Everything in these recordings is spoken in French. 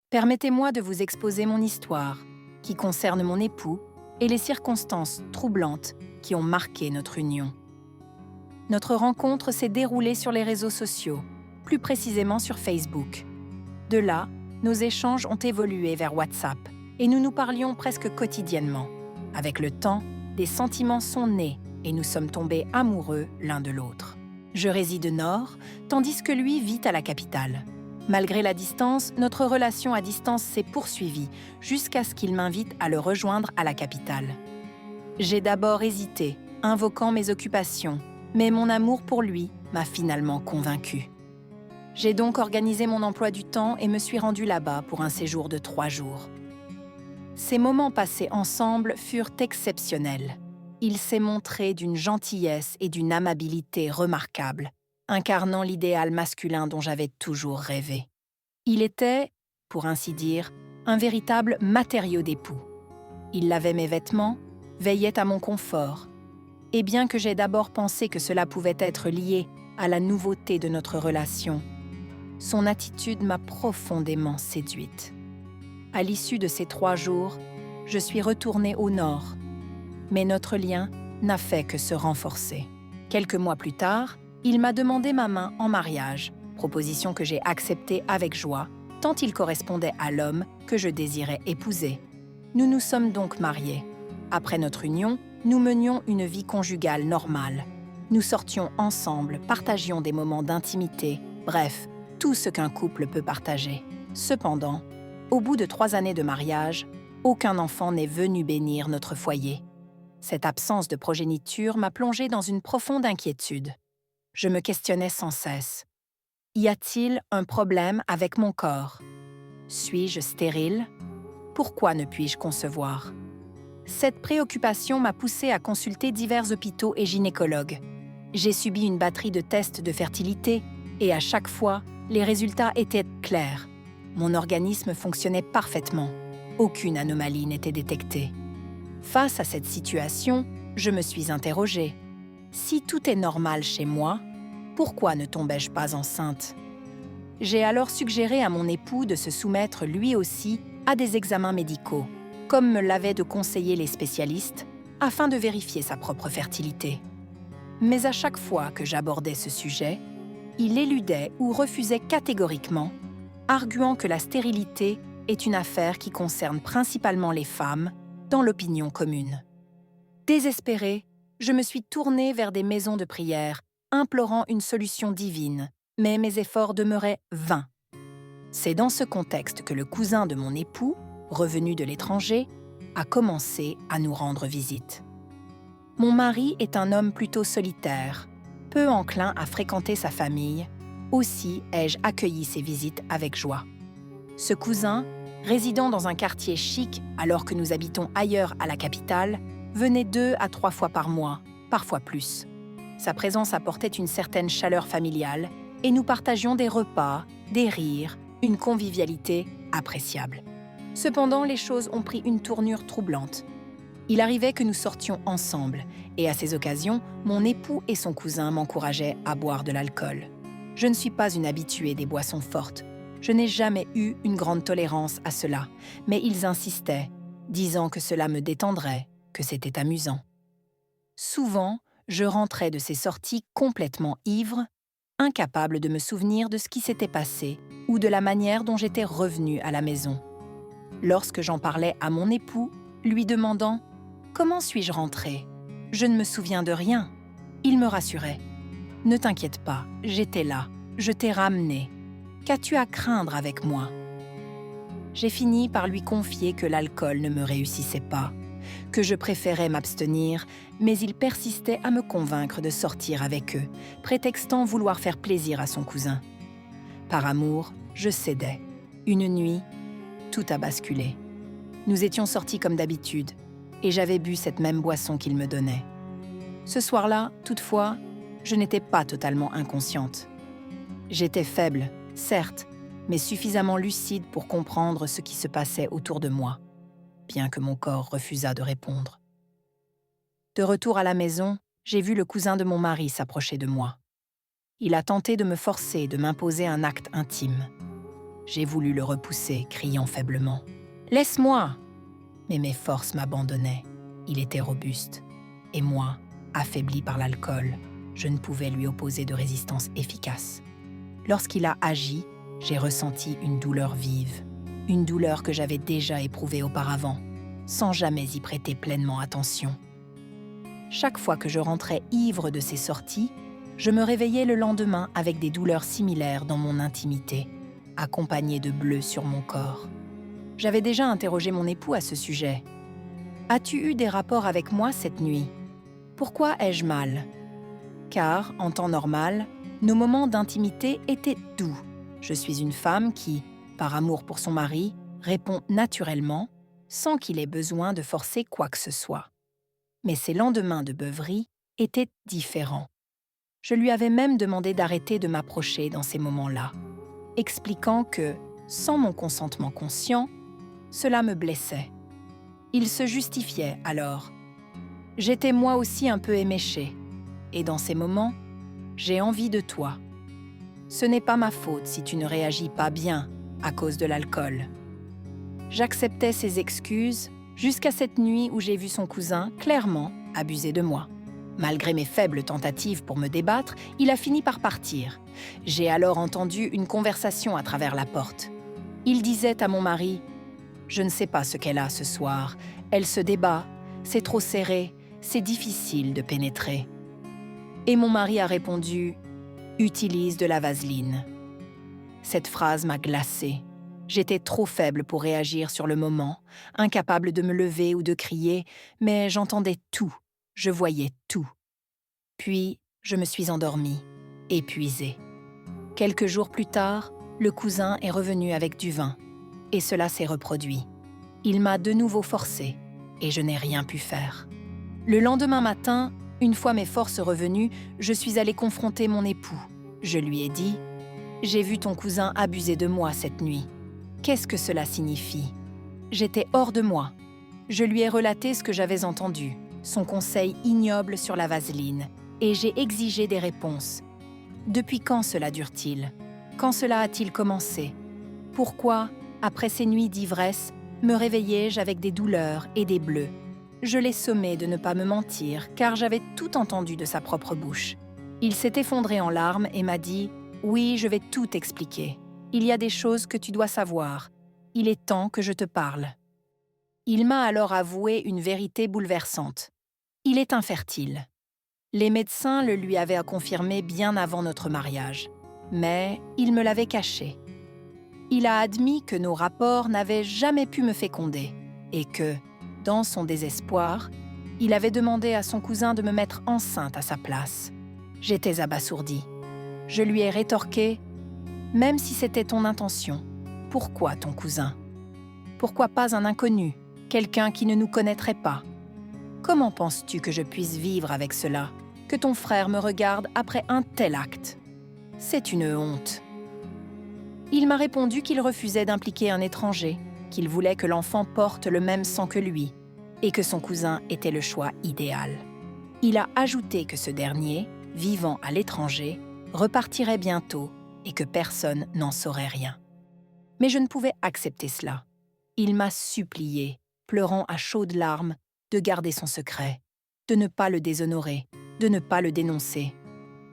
Permettez-moi de vous exposer mon histoire, qui concerne mon époux et les circonstances troublantes qui ont marqué notre union. Notre rencontre s'est déroulée sur les réseaux sociaux, plus précisément sur Facebook. De là, nos échanges ont évolué vers WhatsApp et nous nous parlions presque quotidiennement. Avec le temps, des sentiments sont nés et nous sommes tombés amoureux l'un de l'autre. Je réside au nord, tandis que lui vit à la capitale. Malgré la distance, notre relation à distance s'est poursuivie jusqu'à ce qu'il m'invite à le rejoindre à la capitale. J'ai d'abord hésité, invoquant mes occupations, mais mon amour pour lui m'a finalement convaincue. J'ai donc organisé mon emploi du temps et me suis rendue là-bas pour un séjour de 3 jours. Ces moments passés ensemble furent exceptionnels. Il s'est montré d'une gentillesse et d'une amabilité remarquables, incarnant l'idéal masculin dont j'avais toujours rêvé. Il était, pour ainsi dire, un véritable matériau d'époux. Il lavait mes vêtements, veillait à mon confort. Et bien que j'aie d'abord pensé que cela pouvait être lié à la nouveauté de notre relation, son attitude m'a profondément séduite. À l'issue de ces 3 jours, je suis retournée au nord, mais notre lien n'a fait que se renforcer. Quelques mois plus tard, il m'a demandé ma main en mariage, proposition que j'ai acceptée avec joie, tant il correspondait à l'homme que je désirais épouser. Nous nous sommes donc mariés. Après notre union, nous menions une vie conjugale normale. Nous sortions ensemble, partagions des moments d'intimité, bref, tout ce qu'un couple peut partager. Cependant, au bout de 3 années de mariage, aucun enfant n'est venu bénir notre foyer. Cette absence de progéniture m'a plongée dans une profonde inquiétude. Je me questionnais sans cesse. Y a-t-il un problème avec mon corps? Suis-je stérile? Pourquoi ne puis-je concevoir? Cette préoccupation m'a poussée à consulter divers hôpitaux et gynécologues. J'ai subi une batterie de tests de fertilité et à chaque fois, les résultats étaient clairs. Mon organisme fonctionnait parfaitement. Aucune anomalie n'était détectée. Face à cette situation, je me suis interrogée. Si tout est normal chez moi, pourquoi ne tombais-je pas enceinte? J'ai alors suggéré à mon époux de se soumettre lui aussi à des examens médicaux, comme me l'avaient de conseiller les spécialistes, afin de vérifier sa propre fertilité. Mais à chaque fois que j'abordais ce sujet, il éludait ou refusait catégoriquement, arguant que la stérilité est une affaire qui concerne principalement les femmes dans l'opinion commune. Désespérée, je me suis tournée vers des maisons de prière, implorant une solution divine, mais mes efforts demeuraient vains. C'est dans ce contexte que le cousin de mon époux, revenu de l'étranger, a commencé à nous rendre visite. Mon mari est un homme plutôt solitaire, peu enclin à fréquenter sa famille, aussi ai-je accueilli ses visites avec joie. Ce cousin, résidant dans un quartier chic alors que nous habitons ailleurs à la capitale, venait 2 à 3 fois par mois, parfois plus. Sa présence apportait une certaine chaleur familiale et nous partagions des repas, des rires, une convivialité appréciable. Cependant, les choses ont pris une tournure troublante. Il arrivait que nous sortions ensemble et à ces occasions, mon époux et son cousin m'encourageaient à boire de l'alcool. Je ne suis pas une habituée des boissons fortes. Je n'ai jamais eu une grande tolérance à cela, mais ils insistaient, disant que cela me détendrait, que c'était amusant. Souvent, je rentrais de ces sorties complètement ivre, incapable de me souvenir de ce qui s'était passé ou de la manière dont j'étais revenue à la maison. Lorsque j'en parlais à mon époux, lui demandant « Comment suis-je rentrée ? Je ne me souviens de rien », il me rassurait. « Ne t'inquiète pas, j'étais là, je t'ai ramenée. Qu'as-tu à craindre avec moi ?» J'ai fini par lui confier que l'alcool ne me réussissait pas, que je préférais m'abstenir, mais il persistait à me convaincre de sortir avec eux, prétextant vouloir faire plaisir à son cousin. Par amour, je cédais. Une nuit, tout a basculé. Nous étions sortis comme d'habitude, et j'avais bu cette même boisson qu'il me donnait. Ce soir-là, toutefois, je n'étais pas totalement inconsciente. J'étais faible, certes, mais suffisamment lucide pour comprendre ce qui se passait autour de moi, bien que mon corps refusât de répondre. De retour à la maison, j'ai vu le cousin de mon mari s'approcher de moi. Il a tenté de me forcer de m'imposer un acte intime. J'ai voulu le repousser, criant faiblement. « Laisse-moi !» Mais mes forces m'abandonnaient. Il était robuste. Et moi, affaibli par l'alcool, je ne pouvais lui opposer de résistance efficace. Lorsqu'il a agi, j'ai ressenti une douleur vive. Une douleur que j'avais déjà éprouvée auparavant, sans jamais y prêter pleinement attention. Chaque fois que je rentrais ivre de ces sorties, je me réveillais le lendemain avec des douleurs similaires dans mon intimité, accompagnées de bleus sur mon corps. J'avais déjà interrogé mon époux à ce sujet. « As-tu eu des rapports avec moi cette nuit ? Pourquoi ai-je mal ?» Car, en temps normal, nos moments d'intimité étaient doux. Je suis une femme qui, par amour pour son mari, répond naturellement, sans qu'il ait besoin de forcer quoi que ce soit. Mais ces lendemains de beuverie étaient différents. Je lui avais même demandé d'arrêter de m'approcher dans ces moments-là, expliquant que, sans mon consentement conscient, cela me blessait. Il se justifiait alors. J'étais moi aussi un peu éméchée, et dans ces moments, j'ai envie de toi. Ce n'est pas ma faute si tu ne réagis pas bien à cause de l'alcool. J'acceptais ses excuses jusqu'à cette nuit où j'ai vu son cousin clairement abuser de moi. Malgré mes faibles tentatives pour me débattre, il a fini par partir. J'ai alors entendu une conversation à travers la porte. Il disait à mon mari « Je ne sais pas ce qu'elle a ce soir. Elle se débat, c'est trop serré, c'est difficile de pénétrer. » Et mon mari a répondu « Utilise de la vaseline. » Cette phrase m'a glacée. J'étais trop faible pour réagir sur le moment, incapable de me lever ou de crier, mais j'entendais tout, je voyais tout. Puis, je me suis endormie, épuisée. Quelques jours plus tard, le cousin est revenu avec du vin, et cela s'est reproduit. Il m'a de nouveau forcée, et je n'ai rien pu faire. Le lendemain matin, une fois mes forces revenues, je suis allée confronter mon époux. Je lui ai dit « J'ai vu ton cousin abuser de moi cette nuit. Qu'est-ce que cela signifie ?» J'étais hors de moi. Je lui ai relaté ce que j'avais entendu, son conseil ignoble sur la vaseline, et j'ai exigé des réponses. Depuis quand cela dure-t-il ? Quand cela a-t-il commencé ? Pourquoi, après ces nuits d'ivresse, me réveillais-je avec des douleurs et des bleus ? Je l'ai sommé de ne pas me mentir, car j'avais tout entendu de sa propre bouche. Il s'est effondré en larmes et m'a dit « Oui, je vais tout expliquer. Il y a des choses que tu dois savoir. Il est temps que je te parle. » Il m'a alors avoué une vérité bouleversante. Il est infertile. Les médecins le lui avaient confirmé bien avant notre mariage, mais il me l'avait caché. Il a admis que nos rapports n'avaient jamais pu me féconder et que, dans son désespoir, il avait demandé à son cousin de me mettre enceinte à sa place. J'étais abasourdie. Je lui ai rétorqué « Même si c'était ton intention, pourquoi ton cousin ? Pourquoi pas un inconnu, quelqu'un qui ne nous connaîtrait pas ? Comment penses-tu que je puisse vivre avec cela, que ton frère me regarde après un tel acte ? C'est une honte. » Il m'a répondu qu'il refusait d'impliquer un étranger, qu'il voulait que l'enfant porte le même sang que lui, et que son cousin était le choix idéal. Il a ajouté que ce dernier, vivant à l'étranger, repartirait bientôt et que personne n'en saurait rien. Mais je ne pouvais accepter cela. Il m'a supplié, pleurant à chaudes larmes, de garder son secret, de ne pas le déshonorer, de ne pas le dénoncer.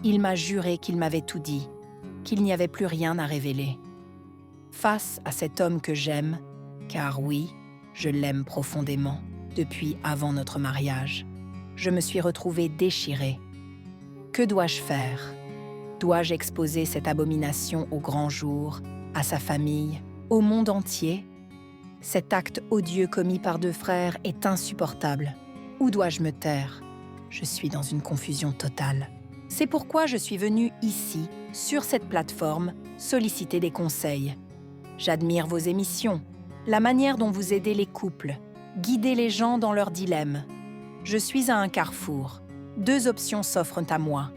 Il m'a juré qu'il m'avait tout dit, qu'il n'y avait plus rien à révéler. Face à cet homme que j'aime, car oui, je l'aime profondément, depuis avant notre mariage, je me suis retrouvée déchirée. Que dois-je faire ? Dois-je exposer cette abomination au grand jour, à sa famille, au monde entier ? Cet acte odieux commis par deux frères est insupportable. Où dois-je me taire ? Je suis dans une confusion totale. C'est pourquoi je suis venue ici, sur cette plateforme, solliciter des conseils. J'admire vos émissions, la manière dont vous aidez les couples, guidez les gens dans leurs dilemmes. Je suis à un carrefour. Deux options s'offrent à moi.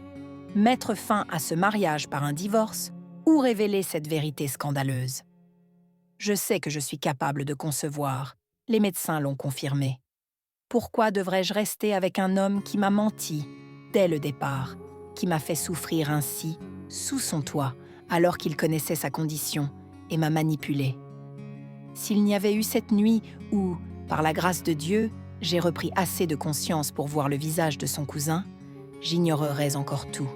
Mettre fin à ce mariage par un divorce ou révéler cette vérité scandaleuse. Je sais que je suis capable de concevoir. Les médecins l'ont confirmé. Pourquoi devrais-je rester avec un homme qui m'a menti dès le départ, qui m'a fait souffrir ainsi, sous son toit, alors qu'il connaissait sa condition et m'a manipulée. S'il n'y avait eu cette nuit où, par la grâce de Dieu, j'ai repris assez de conscience pour voir le visage de son cousin, j'ignorerais encore tout.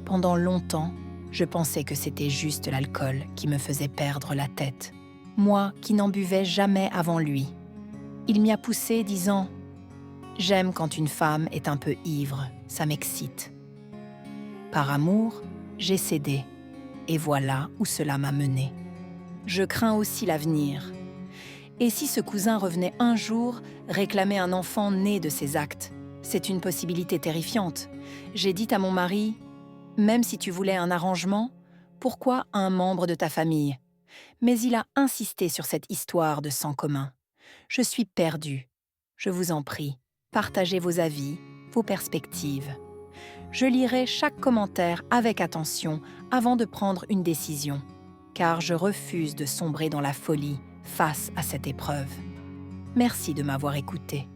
Pendant longtemps, je pensais que c'était juste l'alcool qui me faisait perdre la tête. Moi qui n'en buvais jamais avant lui. Il m'y a poussé disant « J'aime quand une femme est un peu ivre, ça m'excite. » Par amour, j'ai cédé, et voilà où cela m'a mené. Je crains aussi l'avenir. Et si ce cousin revenait un jour réclamer un enfant né de ses actes? C'est une possibilité terrifiante. J'ai dit à mon mari « Même si tu voulais un arrangement, pourquoi un membre de ta famille ?» Mais il a insisté sur cette histoire de sang commun. Je suis perdue. Je vous en prie, partagez vos avis, vos perspectives. Je lirai chaque commentaire avec attention avant de prendre une décision, car je refuse de sombrer dans la folie face à cette épreuve. Merci de m'avoir écouté.